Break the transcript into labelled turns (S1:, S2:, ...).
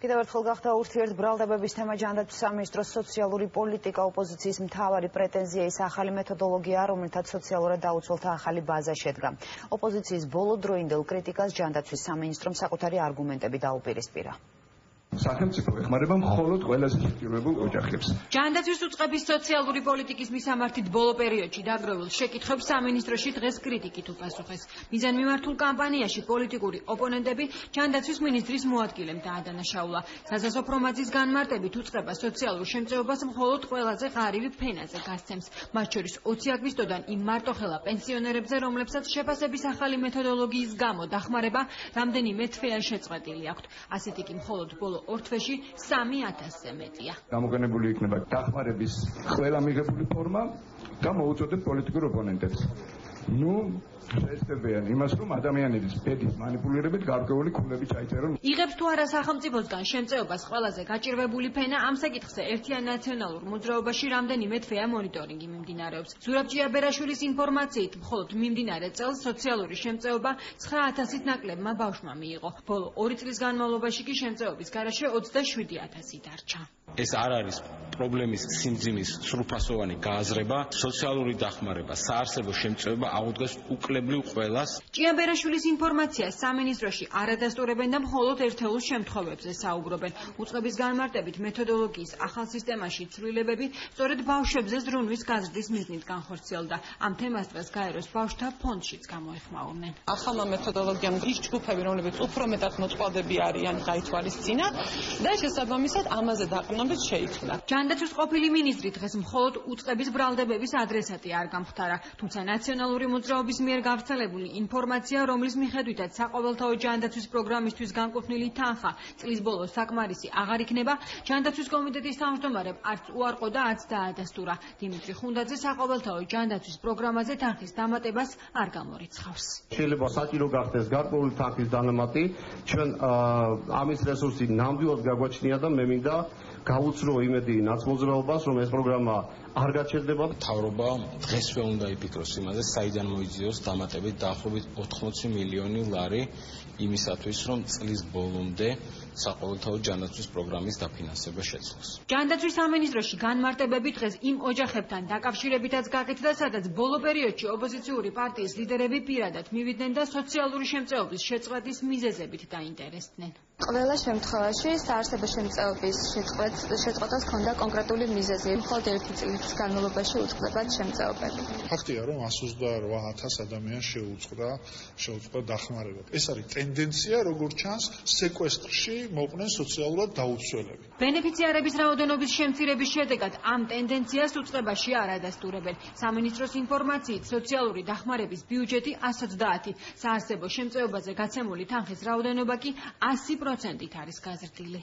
S1: კიდევ ერთხელ გახდა ურთიერთბრალდებების თემა ჯანდაცვის სამინისტროს სოციალური პოლიტიკა ოპოზიციის მთავარი პრეტენზია ის ახალი მეთოდოლოგია, რომელთაც სოციალურად დაუცველთა ახალი ბაზა შედგა. ოპოზიციის ბოლოდროინდელ კრიტიკას ჯანდაცვის სამინისტრომ საკუთარი არგუმენტები დაუპირისპირა.
S2: სახელმწიფო ეხმარება მხოლოდ ყველაზე შეჭირებულ ოჯახებს.
S3: ჯანდაცვის უწყების სოციალური პოლიტიკის მისამართით ბოლო პერიოდში დაგროვილ შეკითხვებს სამინისტროში დღეს კრიტიკით უპასუხეს. მიზანმიმართულ კამპანიაში პოლიტიკური ოპონენტები ჯანდაცვის მინისტრის მოადგილემ დაადანაშაულა. სასაზღვრო მაზის განმარტებით უწყება სოციალურ შემწეობას მხოლოდ ყველაზე ღარიბ ფენაზე გასცემს. მათ შორის 20 აგვისტოდან იმ მარტოხელა პენსიონერებზე, რომლებსაც შეფასების ახალი მეთოდოლოგიის გამო დახმარება რამდენიმე თვეა შეწყვეტილი აქვთ. ასეთი კი მხოლოდ ბოლო 2 თვეში 3000-ზე მეტია.
S2: გამოყენებული იქნება დახმარების ყველა მიღებული ფორმა და მოუწოდებ პოლიტიკურ ოპონენტებს. შეესწებიან იმას, რომ ადამიანების ბედის მანიპულირებით გარკვეული ქულები ჩაიწერონ.
S3: იღებს თუ არა სახელმწიფოსგან შემწეობას ყველაზე გაჭირვებული ფენა, ამ საკითხზე ერთიან ნაციონალურ მოძრაობაში რამდენიმე თვეა მონიტორინგი მიმდინარეობს. ზურაბ ჯიაბერაშვილის ინფორმაციით, მხოლოდ მიმდინარე წელს სოციალური შემწეობა 9000-ით ნაკლებმა ბავშვმა მიიღო. ბოლო 2 წლის განმავლობაში კი შემწეობის გარეშე 27000 დარჩა.
S4: ეს არ არის პრობლემის სიმძიმის სრულფასოვანი გააზრება, სოციალური დახმარება, საარსებო შემწეობა აღუდგას უკლებლივ ყველას.
S3: ჯიაბერაშვილის ინფორმაციას სამინისტროში არ ადასტურებენ და მხოლოდ ერთეულ შემთხვევებზე საუბრობენ. უწყების განმარტებით მეთოდოლოგიის ახალ სისტემაში ცვლილებები სწორედ ბავშვებზე ზრუნვის გაზრდის მიზნით განხორციელდა. ამ თემას დღეს გაეროს ბავშვთა ფონდშიც გამოეხმაურნენ.
S5: ახალმა მეთოდოლოგიამ ის ჯგუფები, რომლებიც უფრო მეტად მოწყვალდები არიან, გაითვალისწინა და შესაბამისად ამაზე დაყრდნობით შეიქმნა.
S3: ჯანდაცვის ყოფილი მინისტრი დღეს მხოლოდ უწყების ბრალდებების ადრესატი არ გამხდარა, თუმცა ნაციონალური მოძრაობის მიერ გავრცელებული ინფორმაცია, რომლის მიხედვითაც საყოველთაო ჯანდაცვის პროგრამისთვის განკუთვნილი თანხა წლის ბოლოს საკმარისი აღარ იქნება, ჯანდაცვის კომიტეტის თავმჯდომარემ არც უარყო და არც დაადასტურა. დიმიტრი ხუნდაძე საყოველთაო ჯანდაცვის პროგრამაზე თანხის დამატებას არ გამორიცხავს.
S6: შეიძლება საჭირო გახდეს გარკვეული თანხის დანამატი, ჩვენ ამის რესურსი ნამდვილად გაგვაჩნია და მე მინდა გავუცრო იმედი ნაცმოძრაობას, რომ ეს პროგრამა არ გაჩერდება.
S4: მთავრობა დღესვე უნდა იფიქროს იმაზე, საიდან მოიძიოს დამატებით დაახლოებით 80 მილიონი ლარი იმისათვის, რომ წლის ბოლომდე საყოველთაო ჯანდაცვის პროგრამის დაფინანსება შეძლოს.
S3: ჯანდაცვის სამინისტროში განმარტებები დღეს იმ ოჯახებთან დაკავშირებითაც გაკეთდა, სადაც ბოლო პერიოდში ოპოზიციური პარტიის ლიდერები პირადად მივიდნენ და სოციალური შემწეობის შეწყვეტის მიზეზებით დაინტერესდნენ.
S7: ყველა შემთხვევაში საარსებო შემწეობის შეწყვეტას ჰქონდა კონკრეტული მიზეზი. მხოლოდ 1 წლის განმავლობაში უწყდებათ შემწეობები.
S8: ფაქტია, რომ 128,000 ადამიანს შეუწყდა დახმარება. ეს არის ტენდენცია, როგორც ჩანს, სეკვესტრში მოყვნენ სოციალურად დაუცველები.
S3: ბენეფიციარების რაოდენობის შემცირების შედეგად ამ ტენდენციას უწყებაში არ ადასტურებენ. სამინისტროს ინფორმაციით, სოციალური დახმარების ბიუჯეტი 130, საარსებო შემწეობაზე გაცემული თანხის რაოდენობა კი 100%-ით არის გაზრდილი.